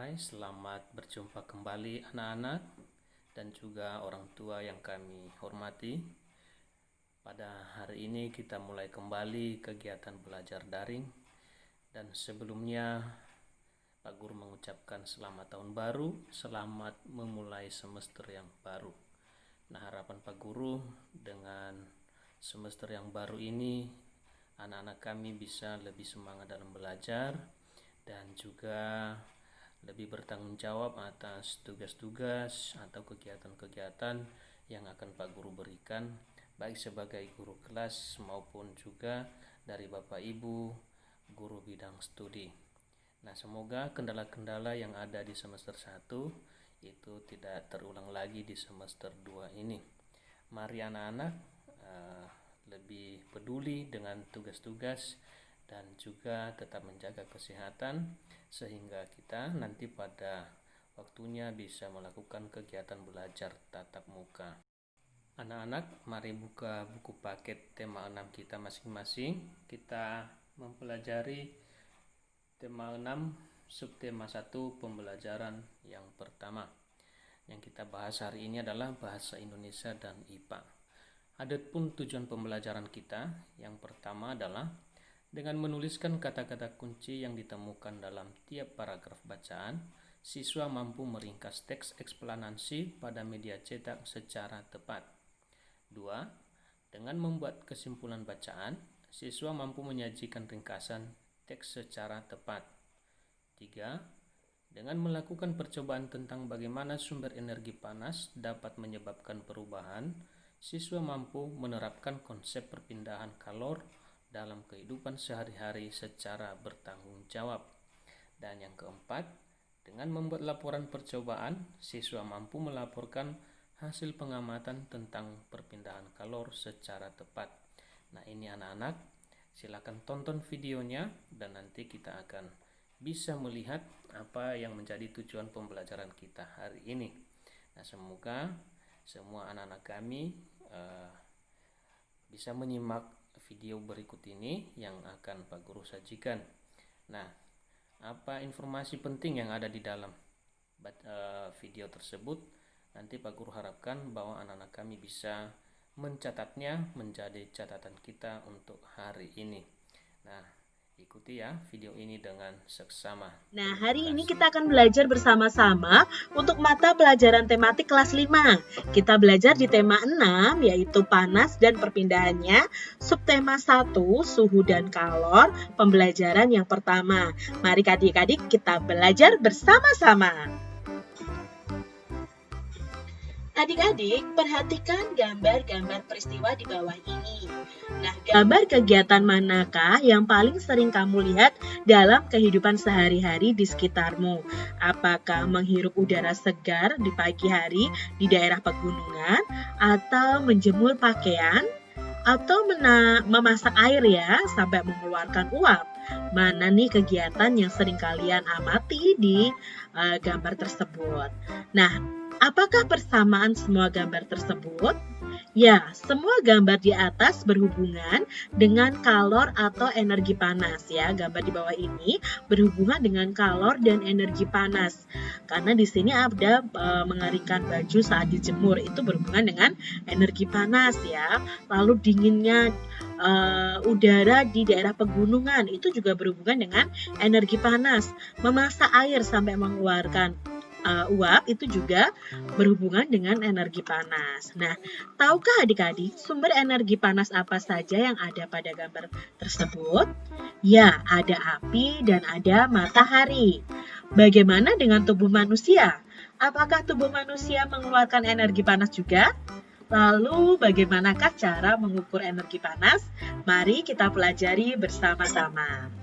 Hai, selamat berjumpa kembali anak-anak dan juga orang tua yang kami hormati. Pada hari ini kita mulai kembali kegiatan belajar daring dan sebelumnya Pak Guru mengucapkan selamat tahun baru, selamat memulai semester yang baru. Nah, harapan Pak Guru dengan semester yang baru ini anak-anak kami bisa lebih semangat dalam belajar dan juga lebih bertanggung jawab atas tugas-tugas atau kegiatan-kegiatan yang akan Pak Guru berikan, baik sebagai guru kelas maupun juga dari Bapak Ibu guru bidang studi. Nah, semoga kendala-kendala yang ada di semester 1 itu tidak terulang lagi di semester 2 ini. Mari anak-anak lebih peduli dengan tugas-tugas dan juga tetap menjaga kesehatan sehingga kita nanti pada waktunya bisa melakukan kegiatan belajar tatap muka. Anak-anak, mari buka buku paket tema 6 kita masing-masing. Kita mempelajari tema 6 subtema 1 pembelajaran yang pertama. Yang kita bahas hari ini adalah bahasa Indonesia dan IPA. Adapun tujuan pembelajaran kita yang pertama adalah dengan menuliskan kata-kata kunci yang ditemukan dalam tiap paragraf bacaan, siswa mampu meringkas teks eksplanasi pada media cetak secara tepat. 2. Dengan membuat kesimpulan bacaan, siswa mampu menyajikan ringkasan teks secara tepat. 3. Dengan melakukan percobaan tentang bagaimana sumber energi panas dapat menyebabkan perubahan, siswa mampu menerapkan konsep perpindahan kalor dalam kehidupan sehari-hari secara bertanggung jawab. Dan yang keempat, dengan membuat laporan percobaan, siswa mampu melaporkan hasil pengamatan tentang perpindahan kalor secara tepat. Nah, ini anak-anak, silakan tonton videonya dan nanti kita akan bisa melihat apa yang menjadi tujuan pembelajaran kita hari ini. Nah, semoga semua anak-anak kami bisa menyimak video berikut ini yang akan Pak Guru sajikan. Nah, apa informasi penting yang ada di dalam video tersebut? Nanti Pak Guru harapkan bahwa anak-anak kami bisa mencatatnya menjadi catatan kita untuk hari ini. Nah, ikuti ya video ini dengan seksama. Nah, hari ini kita akan belajar bersama-sama untuk mata pelajaran tematik kelas 5. Kita belajar di tema 6, yaitu panas dan perpindahannya. Subtema 1, suhu dan kalor, pembelajaran yang pertama. Mari adik-adik kita belajar bersama-sama. Adik-adik, perhatikan gambar-gambar peristiwa di bawah ini. Nah, gambar kegiatan manakah yang paling sering kamu lihat dalam kehidupan sehari-hari di sekitarmu? Apakah menghirup udara segar di pagi hari di daerah pegunungan, atau menjemur pakaian, atau memasak air ya sampai mengeluarkan uap? Mana nih kegiatan yang sering kalian amati di gambar tersebut? Nah, apakah persamaan semua gambar tersebut? Ya, semua gambar di atas berhubungan dengan kalor atau energi panas ya. Gambar di bawah ini berhubungan dengan kalor dan energi panas. Karena di sini ada mengeringkan baju saat dijemur, itu berhubungan dengan energi panas ya. Lalu dinginnya udara di daerah pegunungan itu juga berhubungan dengan energi panas. Memasak air sampai mengeluarkan uap itu juga berhubungan dengan energi panas. Nah, tahukah adik-adik sumber energi panas apa saja yang ada pada gambar tersebut? Ya, ada api dan ada matahari. Bagaimana dengan tubuh manusia? Apakah tubuh manusia mengeluarkan energi panas juga? Lalu, bagaimanakah cara mengukur energi panas? Mari kita pelajari bersama-sama.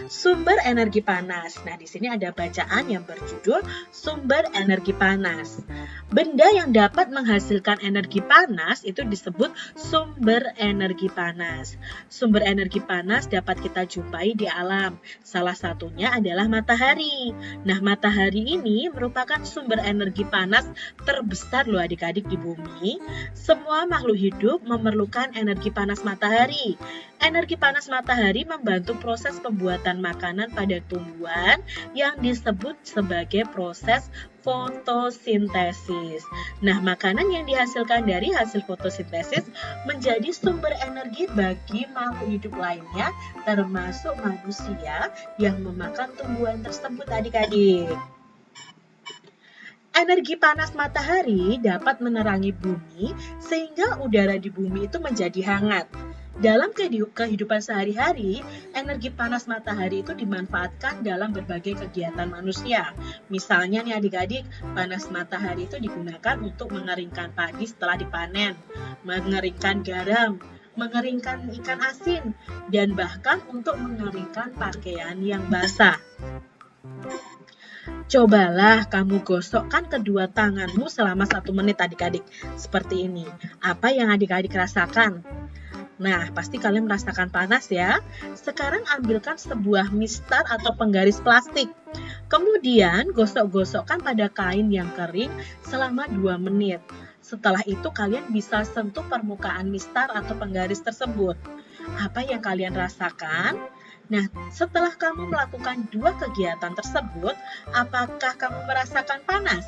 Sumber energi panas. Nah, di sini ada bacaan yang berjudul sumber energi panas. Benda yang dapat menghasilkan energi panas itu disebut sumber energi panas. Sumber energi panas dapat kita jumpai di alam. Salah satunya adalah matahari. Nah, matahari ini merupakan sumber energi panas terbesar loh adik-adik di bumi. Semua makhluk hidup memerlukan energi panas matahari. Energi panas matahari membantu proses pembuatan makanan pada tumbuhan yang disebut sebagai proses fotosintesis. Nah, makanan yang dihasilkan dari hasil fotosintesis menjadi sumber energi bagi makhluk hidup lainnya, termasuk manusia yang memakan tumbuhan tersebut, adik-adik. Energi panas matahari dapat menerangi bumi sehingga udara di bumi itu menjadi hangat. Dalam kehidupan sehari-hari, energi panas matahari itu dimanfaatkan dalam berbagai kegiatan manusia. Misalnya nih adik-adik, panas matahari itu digunakan untuk mengeringkan padi setelah dipanen, mengeringkan garam, mengeringkan ikan asin, dan bahkan untuk mengeringkan pakaian yang basah. Cobalah kamu gosokkan kedua tanganmu selama 1 menit adik-adik. Seperti ini. Apa yang adik-adik rasakan? Nah, pasti kalian merasakan panas ya. Sekarang ambilkan sebuah mistar atau penggaris plastik. Kemudian gosok-gosokkan pada kain yang kering selama 2 menit. Setelah itu kalian bisa sentuh permukaan mistar atau penggaris tersebut. Apa yang kalian rasakan? Nah, setelah kamu melakukan 2 kegiatan tersebut, apakah kamu merasakan panas?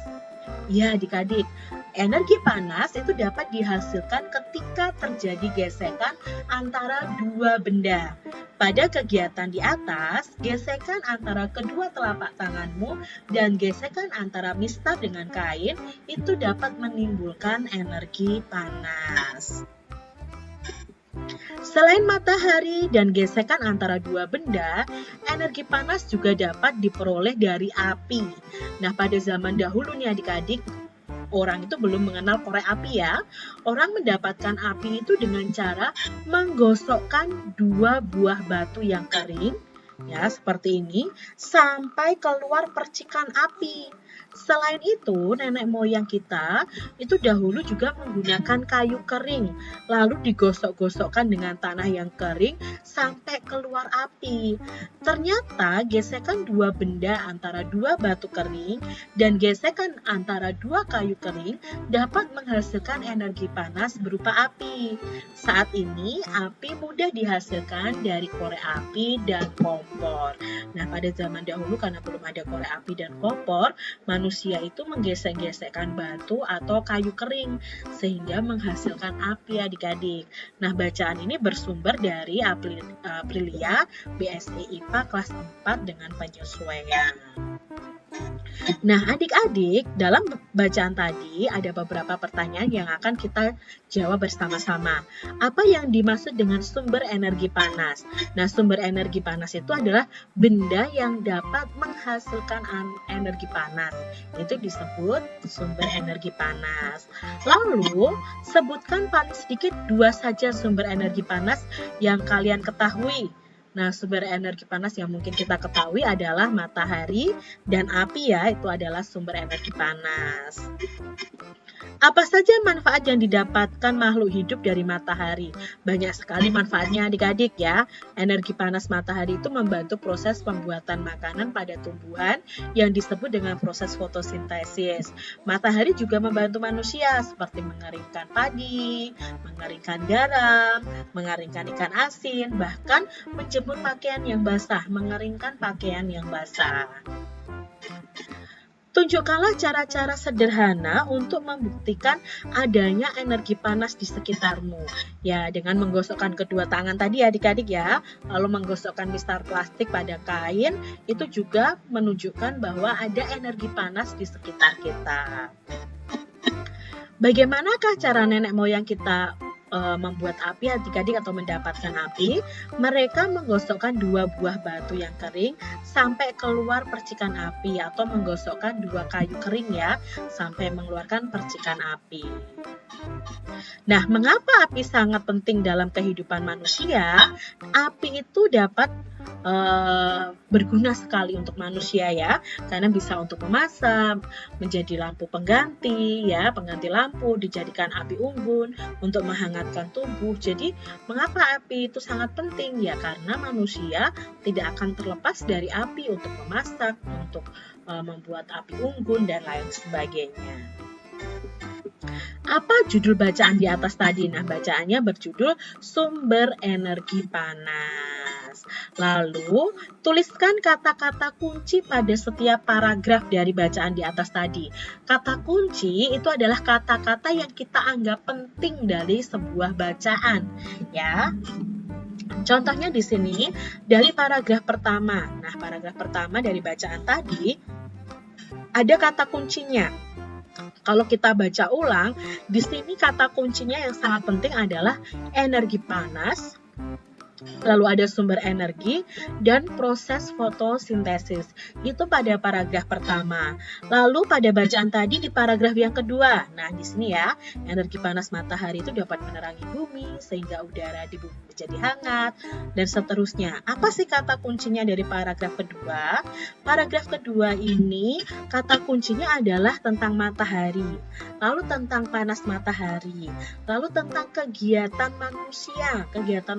Ya, adik-adik, energi panas itu dapat dihasilkan ketika terjadi gesekan antara 2 benda. Pada kegiatan di atas, gesekan antara kedua telapak tanganmu dan gesekan antara mistar dengan kain itu dapat menimbulkan energi panas. Selain matahari dan gesekan antara 2 benda, energi panas juga dapat diperoleh dari api. Nah, pada zaman dahulu nih adik-adik, orang itu belum mengenal korek api ya. Orang mendapatkan api itu dengan cara menggosokkan 2 buah batu yang kering, ya seperti ini, sampai keluar percikan api. Selain itu, nenek moyang kita itu dahulu juga menggunakan kayu kering, lalu digosok-gosokkan dengan tanah yang kering sampai keluar api. Ternyata gesekan 2 benda antara 2 batu kering dan gesekan antara 2 kayu kering dapat menghasilkan energi panas berupa api. Saat ini, api mudah dihasilkan dari korek api dan kompor. Nah, pada zaman dahulu karena belum ada korek api dan kompor, manusia itu menggesek-gesekkan batu atau kayu kering sehingga menghasilkan api adik-adik. Nah, bacaan ini bersumber dari Aprilia BSI IPA kelas 4 dengan penyesuaian. Nah, adik-adik, dalam bacaan tadi ada beberapa pertanyaan yang akan kita jawab bersama-sama. Apa yang dimaksud dengan sumber energi panas? Nah, sumber energi panas itu adalah benda yang dapat menghasilkan energi panas. Itu disebut sumber energi panas. Lalu, sebutkan paling sedikit 2 saja sumber energi panas yang kalian ketahui. Nah, sumber energi panas yang mungkin kita ketahui adalah matahari dan api ya, itu adalah sumber energi panas. Apa saja manfaat yang didapatkan makhluk hidup dari matahari? Banyak sekali manfaatnya adik-adik ya. Energi panas matahari itu membantu proses pembuatan makanan pada tumbuhan yang disebut dengan proses fotosintesis. Matahari juga membantu manusia seperti mengeringkan padi, mengeringkan garam, mengeringkan ikan asin, bahkan menjemur pakaian yang basah, mengeringkan pakaian yang basah. Tunjukkanlah cara-cara sederhana untuk membuktikan adanya energi panas di sekitarmu. Ya, dengan menggosokkan kedua tangan tadi adik-adik ya, lalu menggosokkan mistar plastik pada kain, itu juga menunjukkan bahwa ada energi panas di sekitar kita. Bagaimanakah cara nenek moyang kita membuat api adik-adik atau mendapatkan api? Mereka menggosokkan 2 buah batu yang kering sampai keluar percikan api atau menggosokkan 2 kayu kering ya sampai mengeluarkan percikan api. Nah, mengapa api sangat penting dalam kehidupan manusia? Api itu dapat berguna sekali untuk manusia ya, karena bisa untuk memasak, menjadi lampu pengganti ya, pengganti lampu, dijadikan api unggun untuk menghangatkan tubuh. Jadi mengapa api itu sangat penting ya? Karena manusia tidak akan terlepas dari api untuk memasak, untuk membuat api unggun dan lain sebagainya. Apa judul bacaan di atas tadi? Nah, bacaannya berjudul Sumber Energi Panas. Lalu, tuliskan kata-kata kunci pada setiap paragraf dari bacaan di atas tadi. Kata kunci itu adalah kata-kata yang kita anggap penting dari sebuah bacaan, ya. Contohnya di sini dari paragraf pertama. Nah, paragraf pertama dari bacaan tadi ada kata kuncinya. Kalau kita baca ulang, di sini kata kuncinya yang sangat penting adalah energi panas, lalu ada sumber energi, dan proses fotosintesis. Itu pada paragraf pertama. Lalu pada bacaan tadi di paragraf yang kedua. Nah, di sini ya, energi panas matahari itu dapat menerangi bumi sehingga udara di bumi menjadi hangat, dan seterusnya. Apa sih kata kuncinya dari paragraf kedua? Paragraf kedua ini kata kuncinya adalah tentang matahari, lalu tentang panas matahari, lalu tentang kegiatan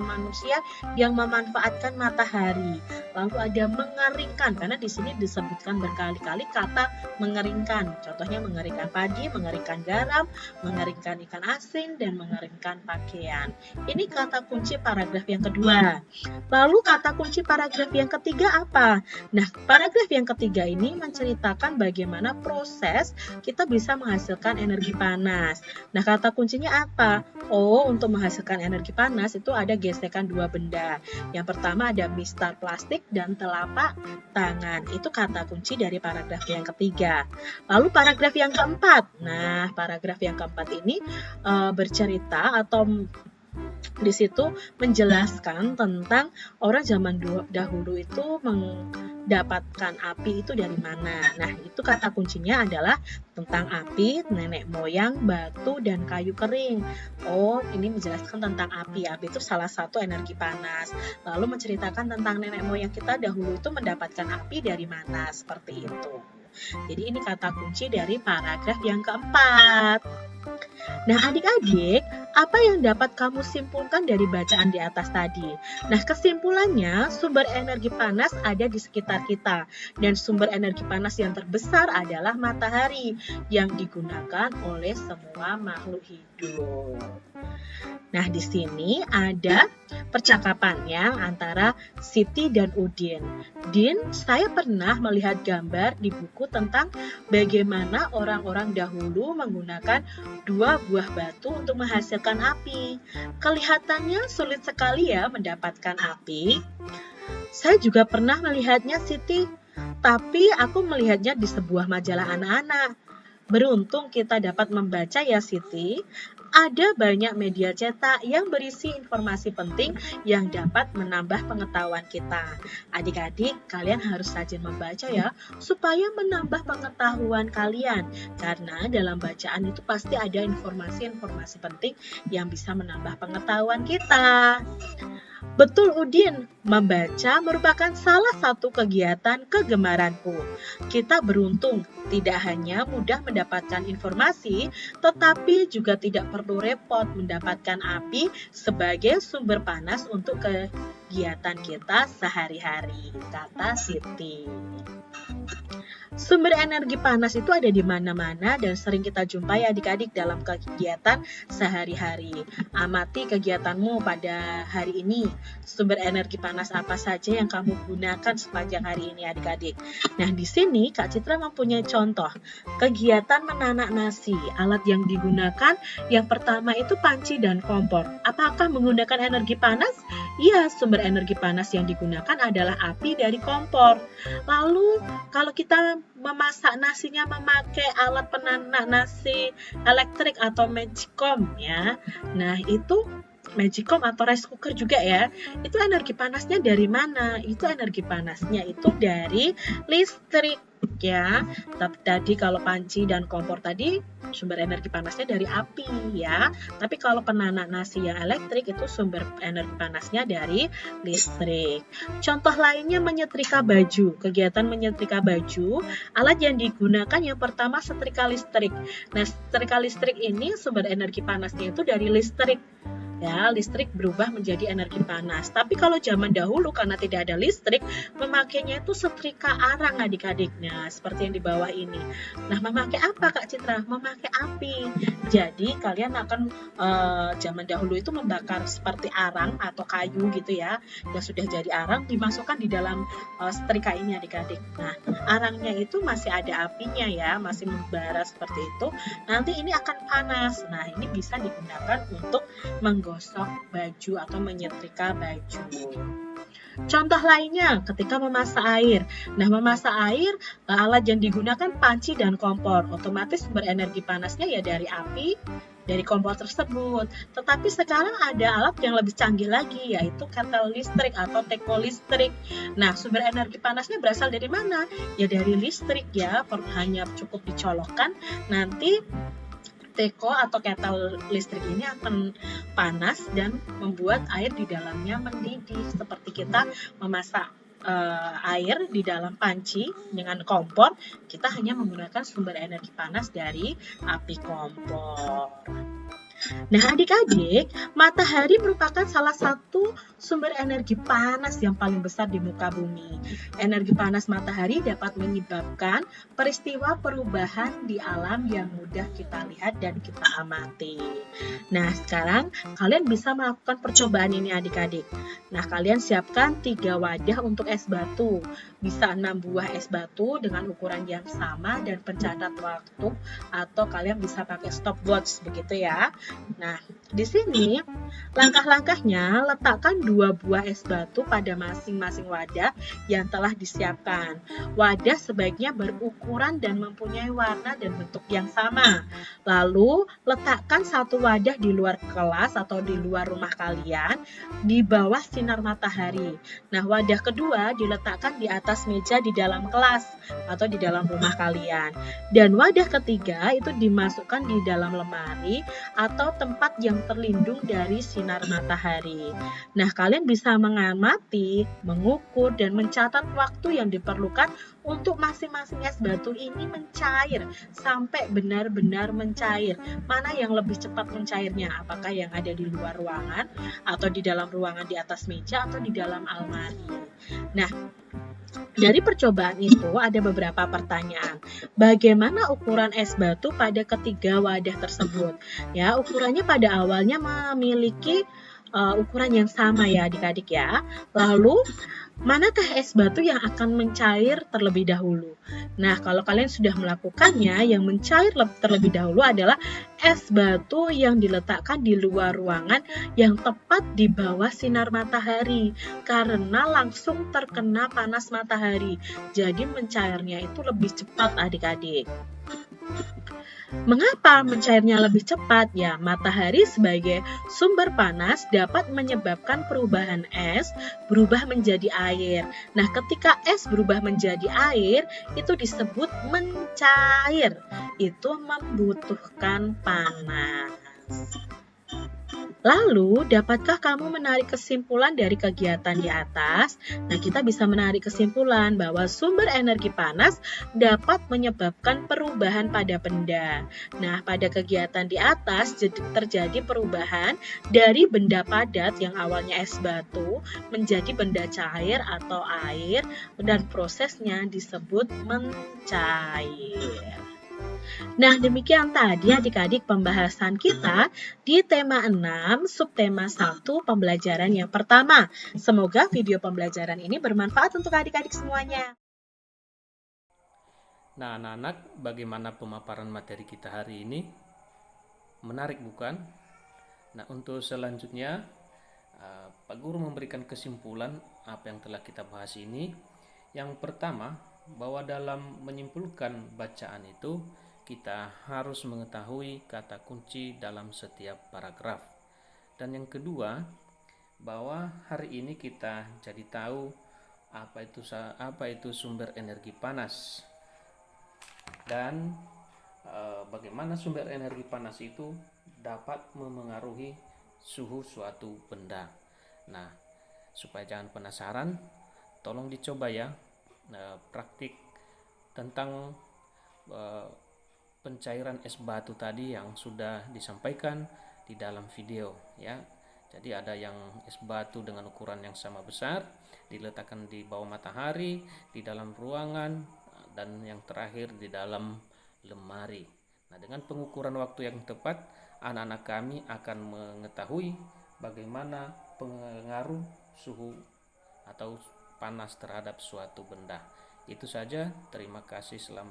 manusia yang memanfaatkan matahari. Lalu ada mengeringkan, karena di sini disebutkan berkali-kali kata mengeringkan. Contohnya mengeringkan padi, mengeringkan garam, mengeringkan ikan asin, dan mengeringkan pakaian. Ini kata kunci paragraf yang kedua. Lalu kata kunci paragraf yang ketiga apa? Nah, paragraf yang ketiga ini menceritakan bagaimana proses kita bisa menghasilkan energi panas. Nah, kata kuncinya apa? Oh, untuk menghasilkan energi panas itu ada gesekan dua benda. Yang pertama ada mistar plastik dan telapak tangan. Itu kata kunci dari paragraf yang ketiga. Lalu paragraf yang keempat. Nah, paragraf yang keempat ini bercerita atau di situ menjelaskan tentang orang zaman dahulu itu mendapatkan api itu dari mana. Nah, itu kata kuncinya adalah tentang api, nenek moyang, batu, dan kayu kering. Oh, ini menjelaskan tentang api. Api itu salah satu energi panas. Lalu menceritakan tentang nenek moyang kita dahulu itu mendapatkan api dari mana, seperti itu. Jadi ini kata kunci dari paragraf yang keempat. Nah, adik-adik, apa yang dapat kamu simpulkan dari bacaan di atas tadi? Nah, kesimpulannya, sumber energi panas ada di sekitar kita. Dan sumber energi panas yang terbesar adalah matahari yang digunakan oleh semua makhluk hidup. Nah, di sini ada percakapannya antara Siti dan Udin. Din, saya pernah melihat gambar di buku tentang bagaimana orang-orang dahulu menggunakan dua buah batu untuk menghasilkan api. Kelihatannya sulit sekali ya mendapatkan api. Saya juga pernah melihatnya, Siti, tapi aku melihatnya di sebuah majalah anak-anak. Beruntung kita dapat membaca ya, Siti. Ada banyak media cetak yang berisi informasi penting yang dapat menambah pengetahuan kita. Adik-adik, kalian harus rajin membaca ya, supaya menambah pengetahuan kalian. Karena dalam bacaan itu pasti ada informasi-informasi penting yang bisa menambah pengetahuan kita. Betul, Udin, membaca merupakan salah satu kegiatan kegemaranku. Kita beruntung tidak hanya mudah mendapatkan informasi, tetapi juga tidak perlu repot mendapatkan api sebagai sumber panas untuk kegiatan kita sehari-hari, kata Siti. Sumber energi panas itu ada di mana-mana dan sering kita jumpai adik-adik dalam kegiatan sehari-hari. Amati kegiatanmu pada hari ini. Sumber energi panas apa saja yang kamu gunakan sepanjang hari ini adik-adik. Nah, di sini Kak Citra mempunyai contoh. Kegiatan menanak nasi. Alat yang digunakan yang pertama itu panci dan kompor. Apakah menggunakan energi panas? Iya, sumber energi panas yang digunakan adalah api dari kompor. Lalu, kalau kita memasak nasinya memakai alat penanak nasi elektrik atau magicom ya. Nah, itu magicom atau rice cooker juga ya. Itu energi panasnya dari mana? Itu energi panasnya itu dari listrik ya. Tapi tadi kalau panci dan kompor tadi sumber energi panasnya dari api ya. Tapi kalau penanak nasi yang elektrik itu sumber energi panasnya dari listrik. Contoh lainnya menyetrika baju. Kegiatan menyetrika baju, alat yang digunakan yang pertama setrika listrik. Nah, setrika listrik ini sumber energi panasnya itu dari listrik. Ya, listrik berubah menjadi energi panas. Tapi kalau zaman dahulu karena tidak ada listrik, memakainya itu setrika arang adik-adik. Nah, seperti yang di bawah ini. Nah, memakai apa Kak Citra? Memakai api. Jadi kalian akan zaman dahulu itu membakar seperti arang atau kayu gitu ya, yang sudah jadi arang dimasukkan di dalam setrika ini adik-adik. Nah, arangnya itu masih ada apinya ya, masih membara seperti itu. Nanti ini akan panas. Nah, ini bisa digunakan untuk menggosok baju atau menyetrika baju. Contoh lainnya ketika memasak air. Nah, memasak air, alat yang digunakan panci dan kompor. Otomatis sumber energi panasnya ya dari api, dari kompor tersebut. Tetapi sekarang ada alat yang lebih canggih lagi, yaitu kettle listrik atau teko listrik. Nah, sumber energi panasnya berasal dari mana? Ya dari listrik ya, hanya cukup dicolokkan, nanti teko atau kettle listrik ini akan panas dan membuat air di dalamnya mendidih, seperti kita memasak air di dalam panci dengan kompor. Kita hanya menggunakan sumber energi panas dari api kompor. Nah, adik-adik, matahari merupakan salah satu sumber energi panas yang paling besar di muka bumi. Energi panas matahari dapat menyebabkan peristiwa perubahan di alam yang mudah kita lihat dan kita amati. Nah, sekarang kalian bisa melakukan percobaan ini adik-adik. Nah, kalian siapkan 3 wadah untuk es batu. Bisa 6 buah es batu dengan ukuran yang sama dan pencatat waktu, atau kalian bisa pakai stopwatch begitu ya. Nah, di sini langkah-langkahnya, letakkan 2 buah es batu pada masing-masing wadah yang telah disiapkan. Wadah sebaiknya berukuran dan mempunyai warna dan bentuk yang sama. Lalu, letakkan satu wadah di luar kelas atau di luar rumah kalian di bawah sinar matahari. Nah, wadah kedua diletakkan di atas meja di dalam kelas atau di dalam rumah kalian. Dan wadah ketiga itu dimasukkan di dalam lemari atau tempat yang terlindung dari sinar matahari. Nah, kalian bisa mengamati, mengukur, dan mencatat waktu yang diperlukan untuk masing-masing es batu ini mencair sampai benar-benar mencair. Mana yang lebih cepat mencairnya? Apakah yang ada di luar ruangan atau di dalam ruangan di atas meja atau di dalam almari? Nah, dari percobaan itu ada beberapa pertanyaan. Bagaimana ukuran es batu pada ketiga wadah tersebut? Ya, ukurannya pada awalnya memiliki ukuran yang sama ya adik-adik ya. Lalu, manakah es batu yang akan mencair terlebih dahulu? Nah, kalau kalian sudah melakukannya, yang mencair terlebih dahulu adalah es batu yang diletakkan di luar ruangan yang tepat di bawah sinar matahari, karena langsung terkena panas matahari. Jadi mencairnya itu lebih cepat adik-adik. Mengapa mencairnya lebih cepat? Ya, matahari sebagai sumber panas dapat menyebabkan perubahan es berubah menjadi air. Nah, ketika es berubah menjadi air, itu disebut mencair. Itu membutuhkan panas. Lalu, dapatkah kamu menarik kesimpulan dari kegiatan di atas? Nah, kita bisa menarik kesimpulan bahwa sumber energi panas dapat menyebabkan perubahan pada benda. Nah, pada kegiatan di atas terjadi perubahan dari benda padat yang awalnya es batu menjadi benda cair atau air, dan prosesnya disebut mencair. Nah, demikian tadi adik-adik pembahasan kita di tema 6, subtema 1, pembelajaran yang pertama. Semoga video pembelajaran ini bermanfaat untuk adik-adik semuanya. Nah, anak-anak, bagaimana pemaparan materi kita hari ini? Menarik bukan? Nah, untuk selanjutnya, Pak Guru memberikan kesimpulan apa yang telah kita bahas ini. Yang pertama, bahwa dalam menyimpulkan bacaan itu, kita harus mengetahui kata kunci dalam setiap paragraf. Dan yang kedua, bahwa hari ini kita jadi tahu apa itu sumber energi panas, dan bagaimana sumber energi panas itu dapat memengaruhi suhu suatu benda. Nah, supaya jangan penasaran, tolong dicoba ya praktik tentang pencairan es batu tadi yang sudah disampaikan di dalam video ya. Jadi ada yang es batu dengan ukuran yang sama besar diletakkan di bawah matahari di dalam ruangan dan yang terakhir di dalam lemari. Nah, dengan pengukuran waktu yang tepat, anak-anak kami akan mengetahui bagaimana pengaruh suhu atau panas terhadap suatu benda. Itu saja, terima kasih, selamat